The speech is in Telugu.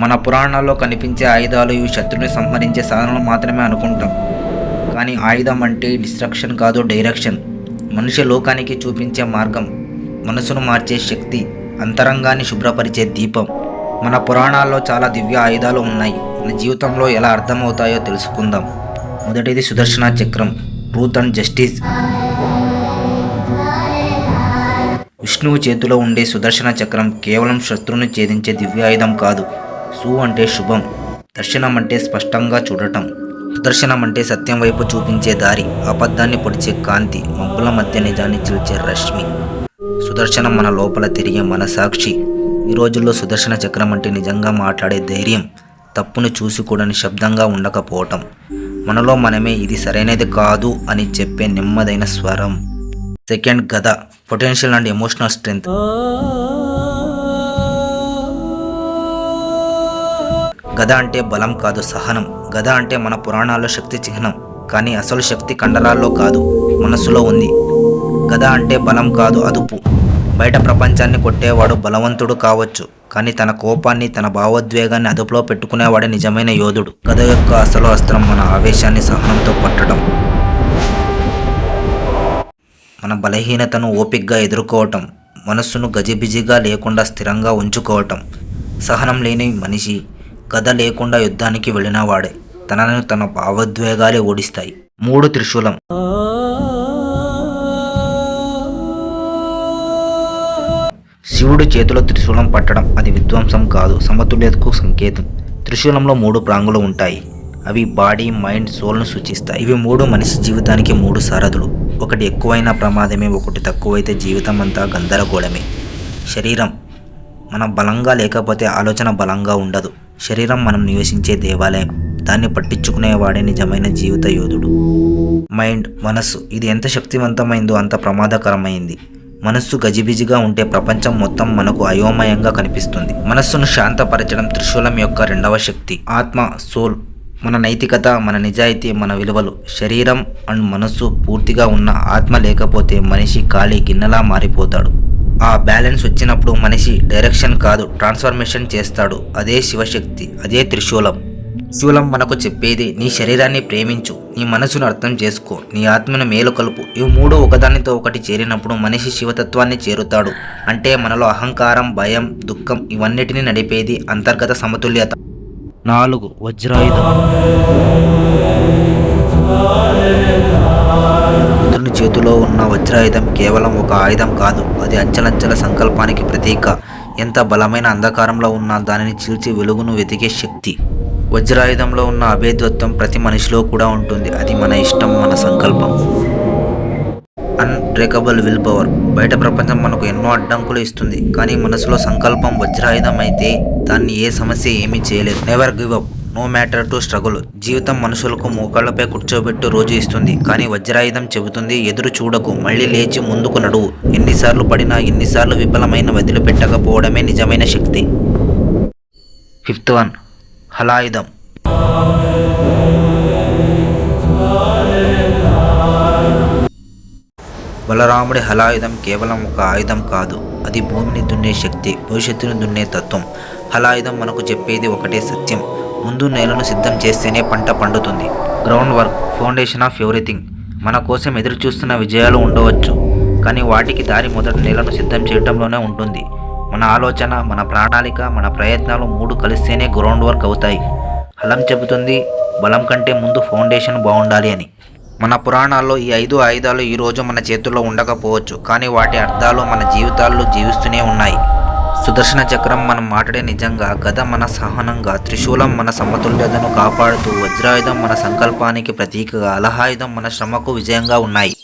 మన పురాణాల్లో కనిపించే ఆయుధాలు ఇవి శత్రువుని సంహరించే సాధనలు మాత్రమే అనుకుంటాం. కానీ ఆయుధం అంటే డిస్ట్రక్షన్ కాదు, డైరెక్షన్. మనిషి లోకానికి చూపించే మార్గం, మనసును మార్చే శక్తి, అంతరంగాన్ని శుభ్రపరిచే దీపం. మన పురాణాల్లో చాలా దివ్య ఆయుధాలు ఉన్నాయి. మన జీవితంలో ఎలా అర్థమవుతాయో తెలుసుకుందాం. మొదటిది సుదర్శన చక్రం, ట్రూత్ అండ్ జస్టిస్. విష్ణువు చేతిలో ఉండే సుదర్శన చక్రం కేవలం శత్రువుని ఛేదించే దివ్యాయుధం కాదు. సు అంటే శుభం, దర్శనం అంటే స్పష్టంగా చూడటం, సుదర్శనం అంటే సత్యం వైపు చూపించే దారి, అబద్ధాన్ని పొడిచే కాంతి, మబ్బుల మధ్య నిజాన్ని చిల్చే రశ్మి. సుదర్శనం మన లోపల తిరిగే మన సాక్షి. ఈ రోజుల్లో సుదర్శన చక్రం అంటే నిజంగా మాట్లాడే ధైర్యం, తప్పును చూసి కూడా నిశ్శబ్దంగా ఉండకపోవటం, మనలో మనమే ఇది సరైనది కాదు అని చెప్పే నెమ్మదైన స్వరం. సెకండ్, గద, పొటెన్షియల్ అండ్ ఎమోషనల్ స్ట్రెంగ్త్. గద అంటే బలం కాదు, సహనం. గద అంటే మన పురాణాల్లో శక్తి చిహ్నం, కానీ అసలు శక్తి కండరాల్లో కాదు, మనస్సులో ఉంది. గద అంటే బలం కాదు, అదుపు. బయట ప్రపంచాన్ని కొట్టేవాడు బలవంతుడు కావచ్చు, కానీ తన కోపాన్ని, తన భావోద్వేగాన్ని అదుపులో పెట్టుకునేవాడే నిజమైన యోధుడు. గద యొక్క అసలు అస్త్రం మన ఆవేశాన్ని సహనంతో పట్టడం, మన బలహీనతను ఓపికగా ఎదుర్కోవటం, మనస్సును గజిబిజిగా లేకుండా స్థిరంగా ఉంచుకోవటం. సహనం లేని మనిషి గద లేకుండా యుద్ధానికి వెళ్ళినవాడే. తనను తన భావోద్వేగాలే ఓడిస్తాయి. 3, త్రిశూలం. శివుడి చేతిలో త్రిశూలం పట్టడం అది విధ్వంసం కాదు, సమతుల్యతకు సంకేతం. త్రిశూలంలో 3 ప్రాంగులు ఉంటాయి. అవి బాడీ, మైండ్, సోల్ను సూచిస్తాయి. ఇవి 3 మనిషి జీవితానికి 3 సారథులు. ఒకటి ఎక్కువైనా ప్రమాదమే, ఒకటి తక్కువైతే జీవితం అంతా గందరగోళమే. శరీరం మనం బలంగా లేకపోతే ఆలోచన బలంగా ఉండదు. శరీరం మనం నివసించే దేవాలయం, దాన్ని పట్టించుకునేవాడే నిజమైన జీవిత యోధుడు. మైండ్, మనస్సు, ఇది ఎంత శక్తివంతమైందో అంత ప్రమాదకరమైంది. మనస్సు గజిబిజిగా ఉంటే ప్రపంచం మొత్తం మనకు అయోమయంగా కనిపిస్తుంది. మనస్సును శాంతపరచడం త్రిశూలం యొక్క 2వ శక్తి. ఆత్మ, సోల్, మన నైతికత, మన నిజాయితీ, మన విలువలు. శరీరం అండ్ మనస్సు పూర్తిగా ఉన్న ఆత్మ లేకపోతే మనిషి ఖాళీ గిన్నెలా మారిపోతాడు. ఆ బ్యాలెన్స్ వచ్చినప్పుడు మనిషి డైరెక్షన్ కాదు, ట్రాన్స్ఫర్మేషన్ చేస్తాడు. అదే శివశక్తి, అదే త్రిశూలం. త్రిశూలం మనకు చెప్పేది, నీ శరీరాన్ని ప్రేమించు, నీ మనసును అర్థం చేసుకో, నీ ఆత్మను మేలుకొలుపు. ఇవి 3 ఒకదానితో ఒకటి చేరినప్పుడు మనిషి శివతత్వాన్ని చేరుతాడు. అంటే మనలో అహంకారం, భయం, దుఃఖం ఇవన్నిటిని నడిపేది అంతర్గత సమతుల్యత. 4, వజ్రాయుధం. బుద్ధుని చేతిలో ఉన్న వజ్రాయుధం కేవలం ఒక ఆయుధం కాదు, అది అంచెలంచెల సంకల్పానికి ప్రతీక. ఎంత బలమైన అంధకారంలో ఉన్నా దానిని చీల్చి వెలుగును వెతికే శక్తి. వజ్రాయుధంలో ఉన్న అభేద్వత్వం ప్రతి మనిషిలో కూడా ఉంటుంది. అది మన ఇష్టం, మన సంకల్పం. Unbreakable will power. బయట ప్రపంచం మనకు ఎన్నో అడ్డంకులు ఇస్తుంది, కానీ మనసులో సంకల్పం వజ్రాయుధం అయితే దాన్ని ఏ సమస్య ఏమీ చేయలేదు. Never give up, no matter to struggle. జీవితం మనుషులకు మోకాళ్లపై కూర్చోబెట్టు రోజు ఇస్తుంది, కానీ వజ్రాయుధం చెబుతుంది, ఎదురు చూడకు, మళ్ళీ లేచి ముందుకు నడువు. ఎన్నిసార్లు పడినా, ఎన్నిసార్లు విఫలమైన వదిలిపెట్టకపోవడమే నిజమైన శక్తి. 5th one, హలాయుధం. బలరాముడి హలాయుధం కేవలం ఒక ఆయుధం కాదు, అది భూమిని దున్నే శక్తి, భవిష్యత్తును దున్నే తత్వం. హలాయుధం మనకు చెప్పేది ఒకటే సత్యం, ముందు నేలను సిద్ధం చేస్తేనే పంట పండుతుంది. Ground work, foundation of everything. మన కోసం ఎదురు చూస్తున్న విజయాలు ఉండవచ్చు, కానీ వాటికి దారి మొదట నేలను సిద్ధం చేయడంలోనే ఉంటుంది. మన ఆలోచన, మన ప్రణాళిక, మన ప్రయత్నాలు 3 కలిస్తేనే గ్రౌండ్ వర్క్ అవుతాయి. హలం చెబుతుంది, బలం కంటే ముందు ఫౌండేషన్ బాగుండాలి అని. మన పురాణాల్లో ఈ 5 ఆయుధాలు ఈరోజు మన చేతుల్లో ఉండకపోవచ్చు, కానీ వాటి అర్థాలు మన జీవితాల్లో జీవిస్తూనే ఉన్నాయి. సుదర్శన చక్రం మనం మాట్లాడే నిజంగా, గద మన సహనంగా, త్రిశూలం మన సమతుల్యతను కాపాడుతూ, వజ్రాయుధం మన సంకల్పానికి ప్రతీకగా, అలహాయుధం మన శ్రమకు విజయంగా ఉన్నాయి.